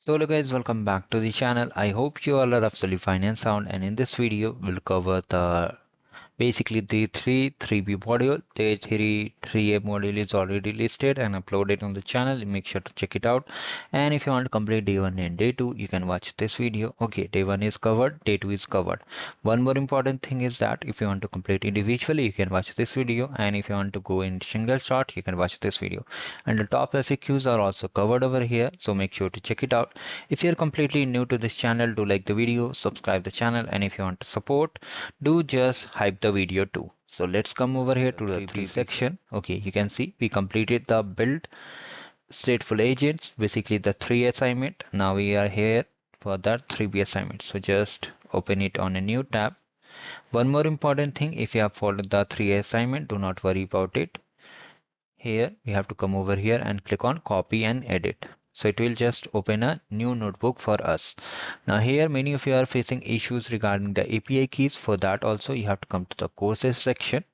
So hello guys, welcome back to the channel. I hope you all are absolutely fine and sound, and in this video we'll cover the basically the 3B module. The 3A module is already listed and uploaded on the channel. Make sure to check it out. And if you want to complete day 1 and day 2, you can watch this video. Okay, day 1 is covered, day 2 is covered. One more important thing is that if you want to complete individually, you can watch this video, and if you want to go in single shot, you can watch this video. And the top FAQs are also covered over here, so make sure to check it out. If you're completely new to this channel, do like the video, subscribe the channel, and if you want to support, do just hype the video too. So let's come over here to the 3 section. Okay, you can see we completed the build stateful agents, basically the 3 assignment. Now we are here for that 3B assignment. So just open it on a new tab. One more important thing, if you have followed the 3A assignment, do not worry about it. Here we have to come over here and click on copy and edit. So it will just open a new notebook for us. Now here many of you are facing issues regarding the API keys. For that also you have to come to the courses section.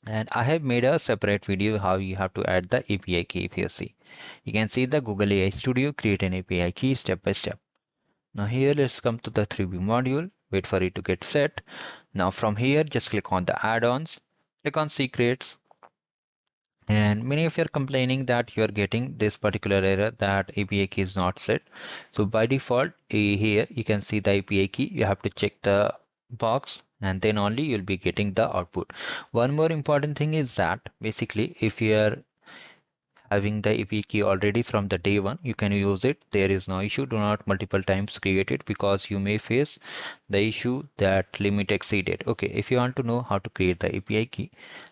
And I have made a separate video how you have to add the API key. If you see, you can see the Google AI Studio, create an API key step by step. Now here let's come to the 3B module, wait for it to get set. Now from here just click on the add-ons, click on secrets. And many of you are complaining that you are getting this particular error that API key is not set. So by default, here you can see the API key. You have to check the box and then only you'll be getting the output. One more important thing is that basically if you are having the API key already from the day 1, you can use it. There is no issue. Do not multiple times create it because you may face the issue that limit exceeded. Okay, if you want to know how to create the API key,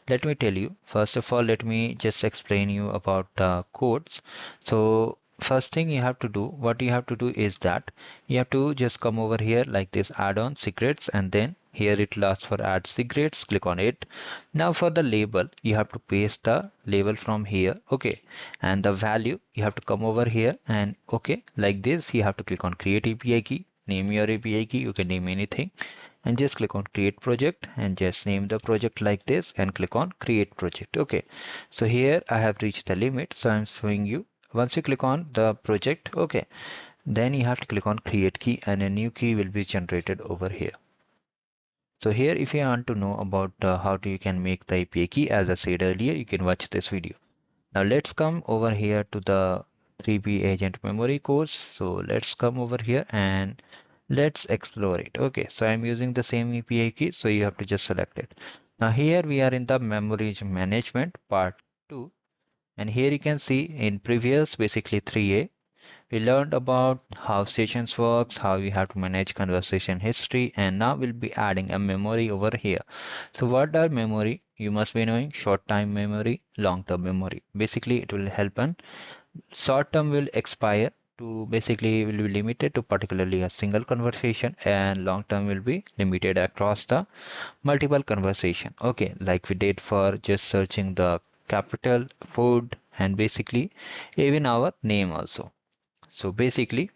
let me tell you. First of all, let me just explain you about the codes. So first thing you have to do, what you have to do is that you have to just come over here like this add-on secrets, and then here it asks for add secrets, click on it. Now for the label you have to paste the label from here. Okay, and the value you have to come over here and okay, like this you have to click on create API key, name your API key, you can name anything, and just click on create project and just name the project like this and click on create project. Okay, so here I have reached the limit, so I'm showing you. Once you click on the project, okay, then you have to click on create key and a new key will be generated over here. So here if you want to know about you can make the API key, as I said earlier, you can watch this video. Now let's come over here to the 3B agent memory course. So let's come over here and let's explore it. Okay, so I'm using the same API key, so you have to just select it. Now here we are in the memory management part 2, and here you can see in previous basically 3A we learned about how sessions works, how we have to manage conversation history, and now we'll be adding a memory over here. So what are memory? You must be knowing short-term memory, long-term memory. Basically, it will help, and short-term will expire to basically will be limited to particularly a single conversation, and long-term will be limited across the multiple conversation. Okay, like we did for just searching the capital, food, and basically even our name also. So basically,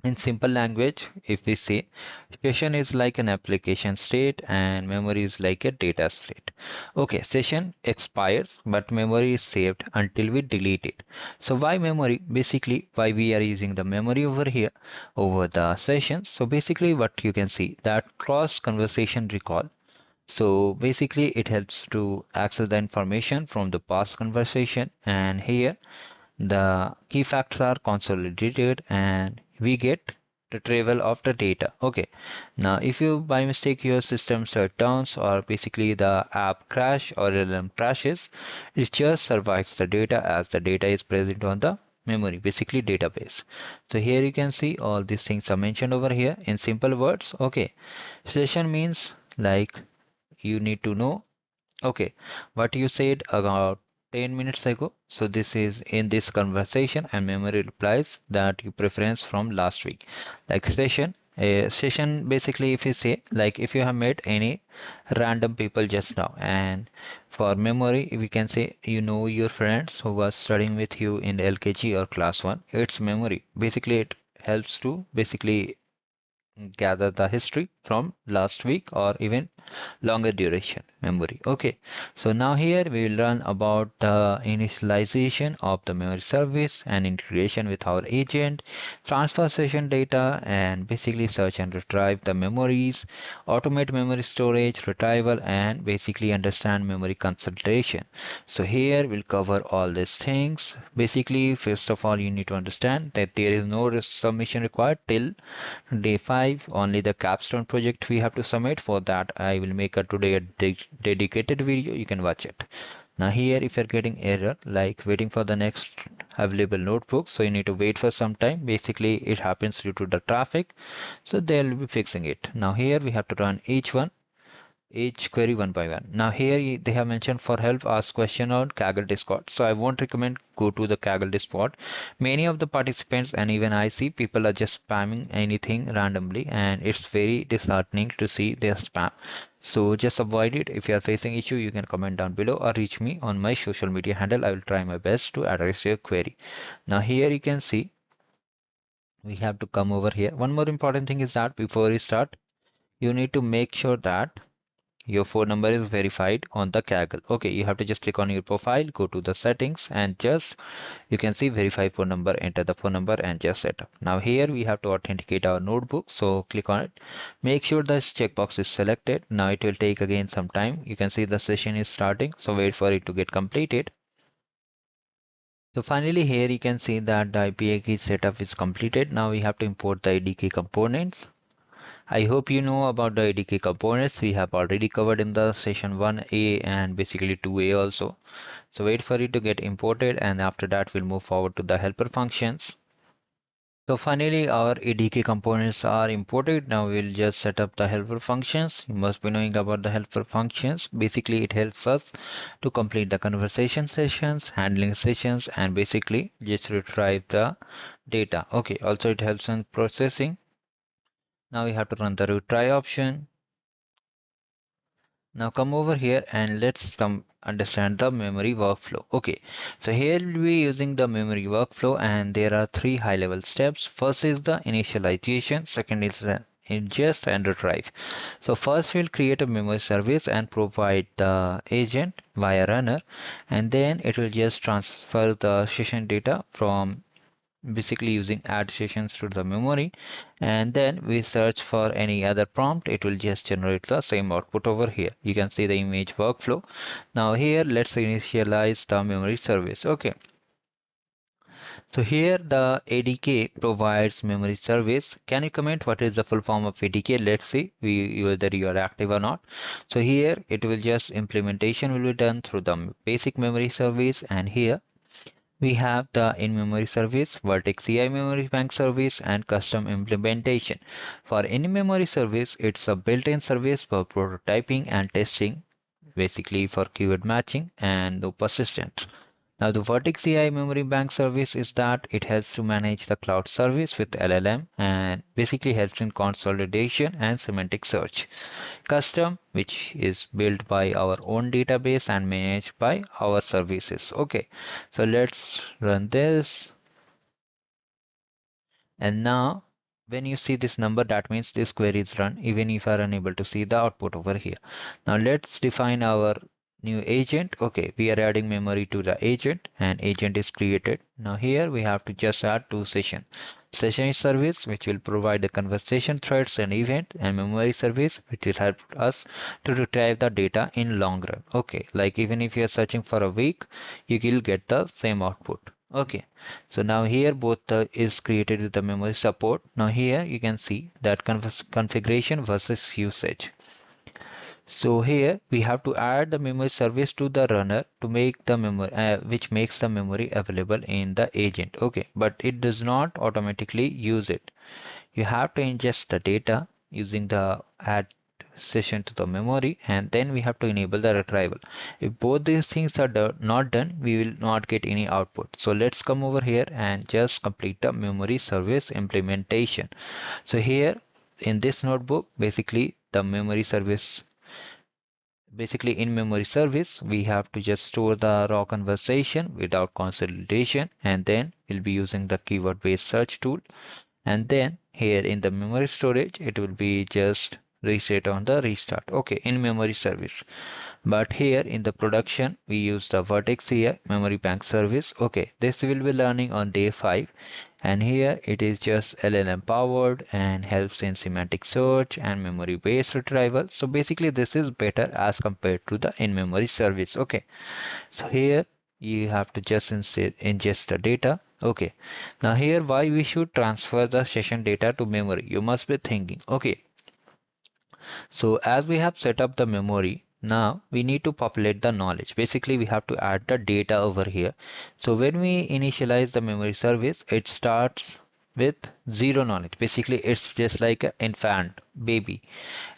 in simple language, if we say session is like an application state and memory is like a data state. Okay, session expires, but memory is saved until we delete it. So why memory? Basically, why we are using the memory over here over the sessions. So basically what you can see that cross conversation recall. So basically it helps to access the information from the past conversation, and here the key facts are consolidated and we get retrieval of the data. Okay, now if you by mistake your system shutdowns or basically the app crash or LLM crashes, it just survives the data as the data is present on the memory, basically database. So here you can see all these things are mentioned over here in simple words. Okay, session means like you need to know okay what you said about 10 minutes ago. So this is in this conversation, and memory replies that you preference from last week. Like session, a session basically if you say like if you have met any random people just now, and for memory we can say you know your friends who was studying with you in LKG or class 1. It's memory. Basically it helps to basically gather the history from last week or even longer duration memory. Okay, so now here we will learn about the initialization of the memory service and integration with our agent, transfer session data, and basically search and retrieve the memories, automate memory storage, retrieval, and basically understand memory consolidation. So here we'll cover all these things. Basically, first of all, you need to understand that there is no submission required till day 5. Only the capstone project we have to submit. For that I will make a today a dedicated video, you can watch it. Now here if you're getting error like waiting for the next available notebook, so you need to wait for some time. Basically it happens due to the traffic, so they'll be fixing it. Now here we have to run each query one by one. Now here they have mentioned for help ask question on Kaggle Discord. So I won't recommend go to the Kaggle Discord. Many of the participants and even I see people are just spamming anything randomly, and it's very disheartening to see their spam. So just avoid it. If you are facing issue, you can comment down below or reach me on my social media handle. I will try my best to address your query. Now here you can see we have to come over here. One more important thing is that before you start, you need to make sure that your phone number is verified on the Kaggle. Okay, you have to just click on your profile, go to the settings, and just you can see verify phone number, enter the phone number and just set up. Now here we have to authenticate our notebook, so click on it. Make sure this checkbox is selected. Now it will take again some time. You can see the session is starting, so wait for it to get completed. So finally here you can see that the IPA key setup is completed. Now we have to import the ADK components. I hope you know about the ADK components. We have already covered in the session 1A and basically 2A also. So wait for it to get imported, and after that we'll move forward to the helper functions. So finally our ADK components are imported. Now we'll just set up the helper functions. You must be knowing about the helper functions. Basically it helps us to complete the conversation sessions, handling sessions, and basically just retrieve the data. Okay, also it helps in processing. Now we have to run the retry option. Now come over here and let's understand the memory workflow. Okay, so here we'll be using the memory workflow, and there are three high level steps. First is the initialization, second is the ingest and retrieve. So first we'll create a memory service and provide the agent via runner, and then it will just transfer the session data from basically using add sessions to the memory, and then we search for any other prompt. It will just generate the same output over here. You can see the image workflow. Now here let's initialize the memory service. Okay, so here the ADK provides memory service. Can you comment what is the full form of ADK? Let's see whether you are active or not. So here it will just implementation will be done through the basic memory service, and here we have the in-memory service, Vertex CI memory bank service, and custom implementation. For in-memory service, it's a built-in service for prototyping and testing, basically for keyword matching and the persistent. Now the Vertex CI memory bank service is that it helps to manage the cloud service with LLM and basically helps in consolidation and semantic search. Custom, which is built by our own database and managed by our services. Okay, so let's run this, and now when you see this number, that means this query is run even if you are unable to see the output over here. Now let's define our new agent. Okay, we are adding memory to the agent, and agent is created. Now here we have to just add two session service, which will provide the conversation threads and event, and memory service, which will help us to retrieve the data in long run. Okay, like even if you are searching for a week, you will get the same output. Okay, so now here both is created with the memory support. Now here you can see that configuration versus usage. So here we have to add the memory service to the runner to make the memory which makes the memory available in the agent. Okay, but it does not automatically use it. You have to ingest the data using the add session to the memory, and then we have to enable the retrieval. If both these things are not done, we will not get any output. So let's come over here and just complete the memory service implementation. So here in this notebook, basically the memory service, basically in memory service, we have to just store the raw conversation without consolidation, and then we'll be using the keyword based search tool. And then here in the memory storage, it will be just reset on the restart. Okay, in memory service. But here in the production, we use the Vertex here, memory bank service. Okay, this will be learning on day 5. And here it is just LLM powered and helps in semantic search and memory based retrieval. So basically this is better as compared to the in-memory service. Okay, so here you have to just ingest the data. Okay, now here why we should transfer the session data to memory, you must be thinking. Okay, so as we have set up the memory, now we need to populate the knowledge. Basically, we have to add the data over here. So when we initialize the memory service, it starts with zero knowledge. Basically, it's just like an infant baby.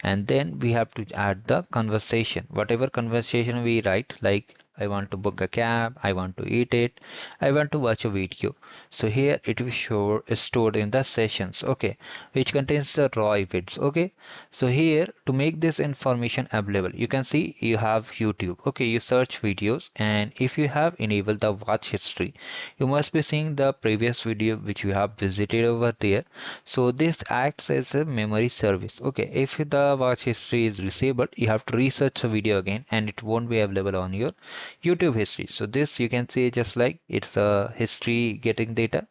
And then we have to add the conversation. Whatever conversation we write, like I want to book a cab, I want to eat it, I want to watch a video. So here it will show stored in the sessions, okay, which contains the raw events. Okay, so here to make this information available, you can see you have YouTube. Okay, you search videos, and if you have enabled the watch history, you must be seeing the previous video which you have visited over there. So this acts as a memory service. Okay, if the watch history is disabled, you have to research the video again and it won't be available on your YouTube history. So this you can see just like it's a history getting data.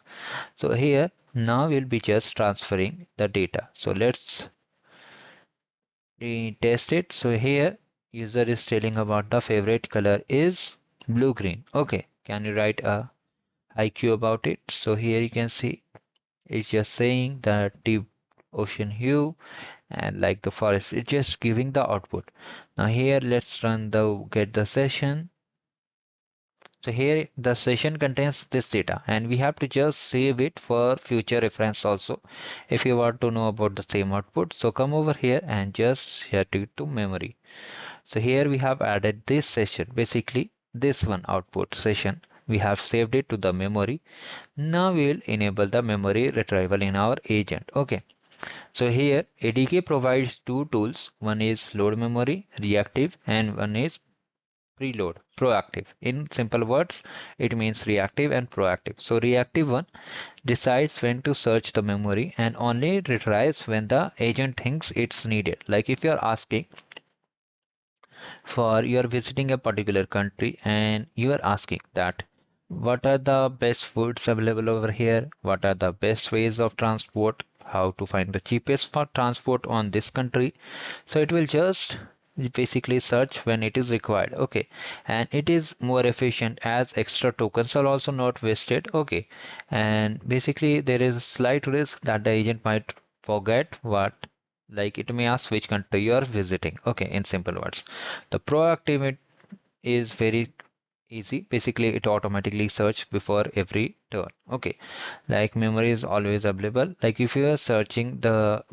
So here now we'll be just transferring the data. So let's test it. So here user is telling about the favorite color is blue green. Okay, can you write a IQ about it? So here you can see it's just saying that deep ocean hue and like the forest, it's just giving the output. Now here let's run the get the session. So here the session contains this data and we have to just save it for future reference also if you want to know about the same output. So come over here and just set it to memory. So here we have added this session, basically this one output session. We have saved it to the memory. Now we will enable the memory retrieval in our agent. Okay. So here ADK provides two tools. One is load memory, reactive, and one is preload, proactive. In simple words, it means reactive and proactive. So reactive one decides when to search the memory and only retrieves when the agent thinks it's needed. Like if you're asking for you're visiting a particular country and you are asking that what are the best foods available over here, what are the best ways of transport, how to find the cheapest for transport on this country, so it will just basically search when it is required. Okay, and it is more efficient as extra tokens are also not wasted. Okay, and basically there is a slight risk that the agent might forget what, like it may ask which country you are visiting. Okay, in simple words, the proactive it is very easy. Basically it automatically search before every turn. Okay, like memory is always available. Like if you are searching the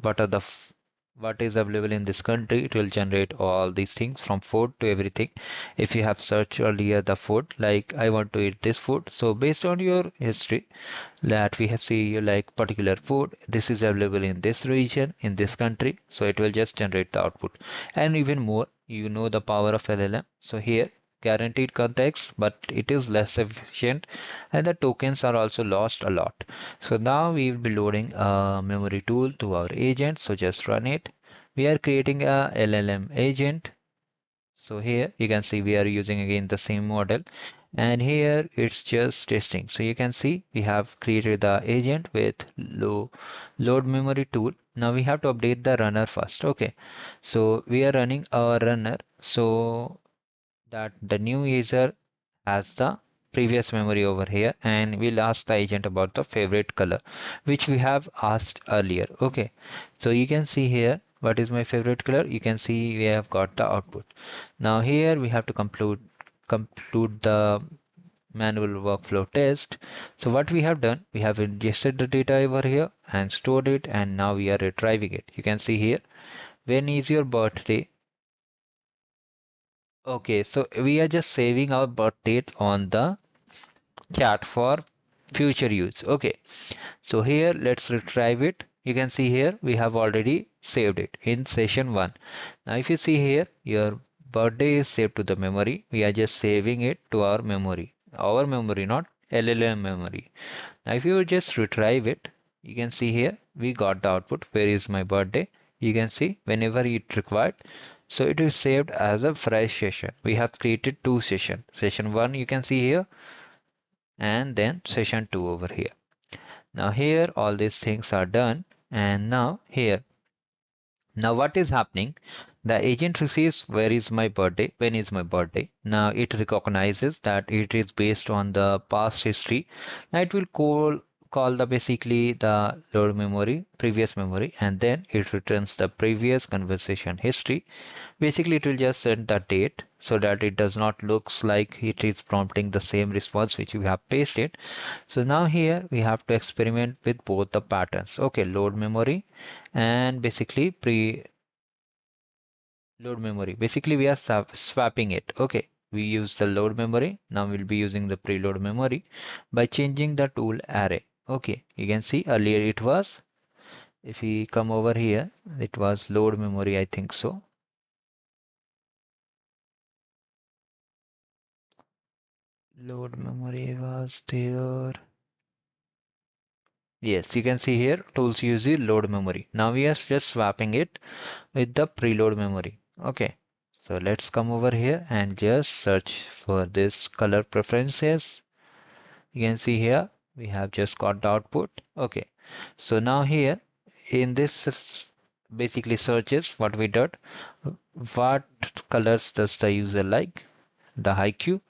what is available in this country, it will generate all these things from food to everything. If you have searched earlier the food, like I want to eat this food, so based on your history that we have see you like particular food, this is available in this region in this country, so it will just generate the output. And even more, you know the power of LLM. So here guaranteed context, but it is less efficient and the tokens are also lost a lot. So now we will be loading a memory tool to our agent. So just run it. We are creating a LLM agent. So here you can see we are using again the same model, and here it's just testing. So you can see we have created the agent with load memory tool. Now we have to update the runner first. Okay, so we are running our runner so that the new user has the previous memory over here, and we'll ask the agent about the favorite color which we have asked earlier. Okay, so you can see here what is my favorite color. You can see we have got the output. Now here we have to conclude the manual workflow test. So what we have done, we have ingested the data over here and stored it, and now we are retrieving it. You can see here, when is your birthday? Okay, so we are just saving our birth date on the chat for future use. Okay, so here let's retrieve it. You can see here we have already saved it in session 1. Now if you see here, your birthday is saved to the memory. We are just saving it to our memory, not LLM memory. Now if you just retrieve it, you can see here we got the output where is my birthday. You can see whenever it required, so it is saved as a fresh session. We have created two sessions, session 1 you can see here, and then session 2 over here. Now here all these things are done, and now here, now what is happening, the agent receives where is my birthday, when is my birthday. Now it recognizes that it is based on the past history. Now it will call the basically the load memory, previous memory, and then it returns the previous conversation history. Basically, it will just set the date so that it does not looks like it is prompting the same response which we have pasted. So now here we have to experiment with both the patterns. Okay, load memory and basically pre load memory. Basically, we are swapping it. Okay, we use the load memory. Now we'll be using the preload memory by changing the tool array. Okay, you can see earlier it was, if we come over here, it was load memory, I think so. Load memory was there. Yes, you can see here tools use the load memory. Now we are just swapping it with the preload memory. Okay, so let's come over here and just search for this color preferences. You can see here we have just got the output. Okay, so now here in this basically searches what we did, what colors does the user like, the IQ,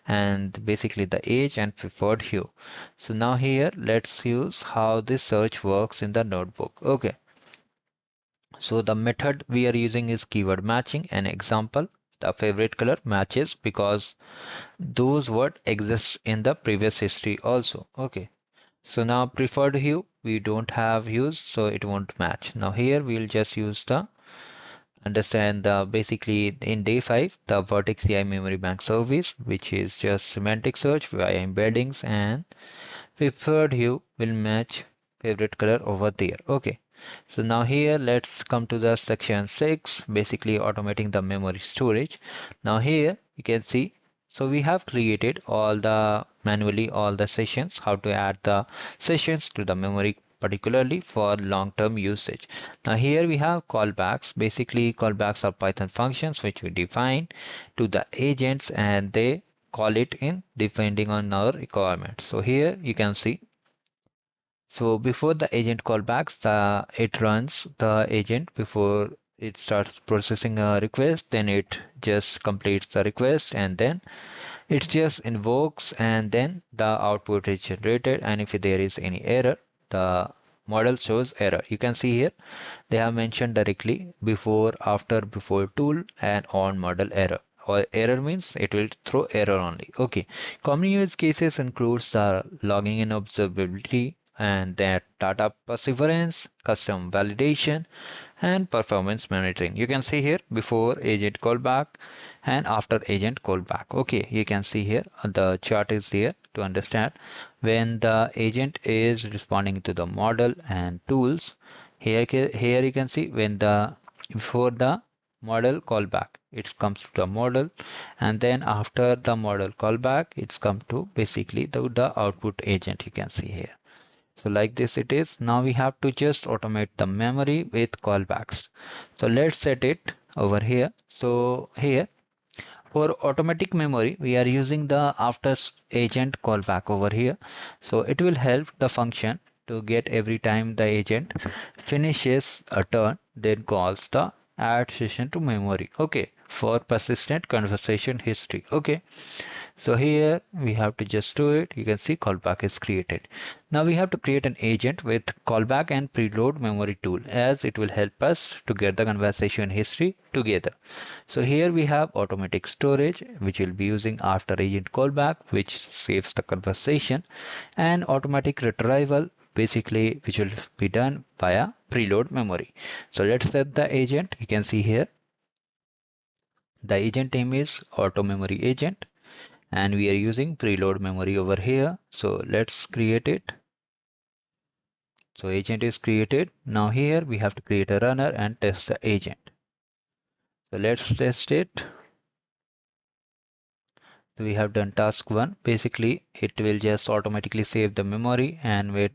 and basically the age and preferred hue. So now here let's use how this search works in the notebook. Okay, so the method we are using is keyword matching. An example, the favorite color matches because those words exist in the previous history also. Okay, so now preferred hue we don't have used, so it won't match. Now here we'll just use the understand the basically in day 5 the vertex AI memory bank service, which is just semantic search via embeddings, and preferred hue will match favorite color over there. Okay, so now here let's come to the section 6, basically automating the memory storage. Now here you can see, so we have created all the manually all the sessions, how to add the sessions to the memory particularly for long-term usage. Now here we have callbacks. Basically callbacks are Python functions which we define to the agents, and they call it in depending on our requirement. So here you can see, so before the agent callbacks, it runs the agent before it starts processing a request, then it just completes the request, and then it just invokes, and then the output is generated, and if there is any error, the model shows error. You can see here they have mentioned directly before, after, before tool, and on model error. Or error means it will throw error only. Okay, common use cases includes the logging in observability, and that data perseverance, custom validation, and performance monitoring. You can see here before agent callback and after agent callback. Okay, you can see here the chart is there to understand when the agent is responding to the model and tools. Here you can see when the before the model callback it comes to the model, and then after the model callback it's come to basically the output agent. You can see here, so like this it is. Now we have to just automate the memory with callbacks. So let's set it over here. So here for automatic memory we are using the after agent callback over here. So it will help the function to get every time the agent finishes a turn, then calls the add session to memory. Okay, for persistent conversation history. Okay, so here we have to just do it. You can see callback is created. Now we have to create an agent with callback and preload memory tool, as it will help us to get the conversation history together. So here we have automatic storage, which will be using after agent callback, which saves the conversation, and automatic retrieval, basically which will be done via preload memory. So let's set the agent. You can see here the agent name is auto memory agent, and we are using preload memory over here. So let's create it. So agent is created. Now here we have to create a runner and test the agent. So let's test it. So we have done task 1. Basically it will just automatically save the memory and wait,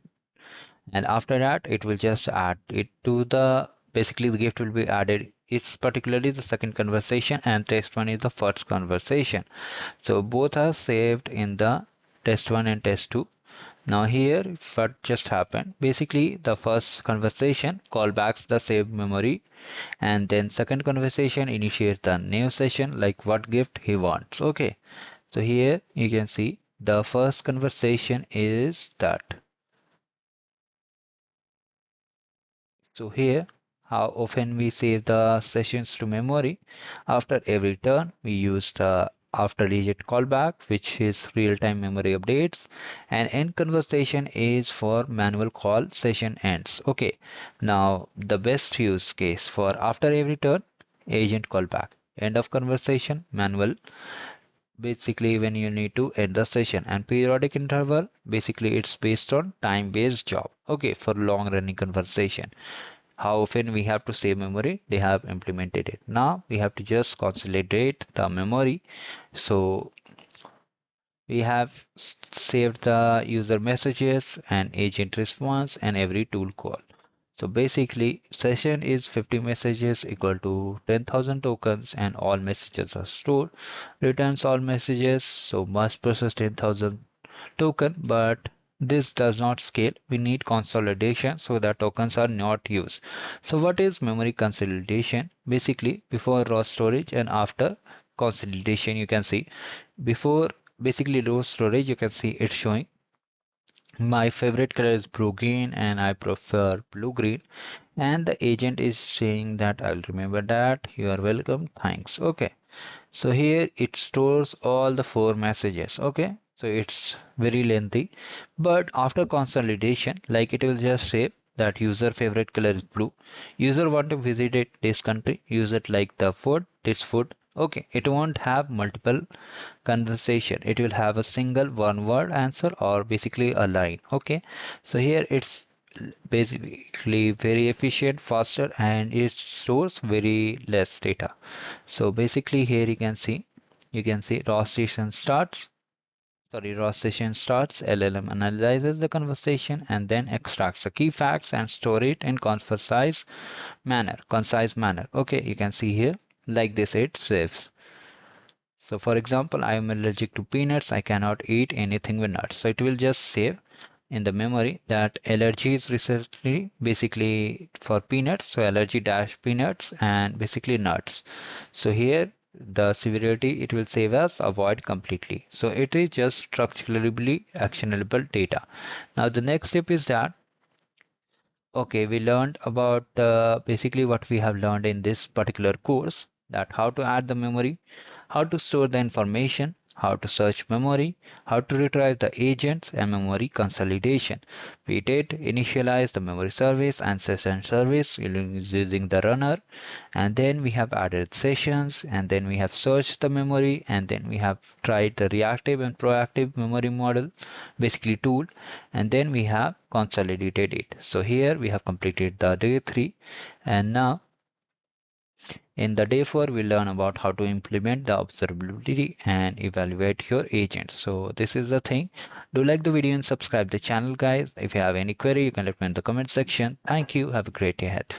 and after that it will just add it to the, basically the gift will be added. It's particularly the second conversation and test one is the first conversation. So both are saved in the test one and test two. Now here what just happened, basically the first conversation callbacks the saved memory, and then second conversation initiates the new session like what gift he wants. Okay, so here you can see the first conversation is that. So here, how often we save the sessions to memory. After every turn, we use the after digit callback, which is real-time memory updates, and end conversation is for manual call session ends. Okay, now the best use case for after every turn, agent callback. End of conversation, manual, basically when you need to end the session, and periodic interval, basically it's based on time-based job. Okay, for long-running conversation, how often we have to save memory, they have implemented it. Now we have to just consolidate the memory. So we have saved the user messages and agent response and every tool call. So basically session is 50 messages equal to 10,000 tokens, and all messages are stored. Returns all messages, so must process 10,000 token, but this does not scale. We need consolidation so that tokens are not used. So what is memory consolidation? Basically before raw storage and after consolidation, you can see before, basically raw storage, you can see it's showing my favorite color is blue green and I prefer blue green, and the agent is saying that I'll remember that, you are welcome, thanks. Okay, so here it stores all the four messages. Okay, so it's very lengthy, but after consolidation, like it will just say that user favorite color is blue, user want to visit it this country, use it like the food, this food. Okay, it won't have multiple conversation, it will have a single one word answer or basically a line. Okay, so here it's basically very efficient, faster, and it stores very less data. So basically here you can see raw session starts, LLM analyzes the conversation and then extracts the key facts and store it in concise manner. Okay, you can see here like this it saves. So for example, I am allergic to peanuts. I cannot eat anything with nuts. So it will just save in the memory that allergy is recently basically for peanuts. So allergy dash peanuts and basically nuts. So here the severity it will save as avoid completely. So it is just structurally actionable data. Now the next step is that, okay, we learned about basically what we have learned in this particular course, that how to add the memory, how to store the information, how to search memory, how to retrieve the agents and memory consolidation. We did initialize the memory service and session service using the runner, and then we have added sessions, and then we have searched the memory, and then we have tried the reactive and proactive memory model, basically tool, and then we have consolidated it. So here we have completed the day 3, and now in the day 4 we learn about how to implement the observability and evaluate your agents. So this is the thing. Do like the video and subscribe the channel, guys. If you have any query, you can let me in the comment section. Thank you. Have a great day ahead.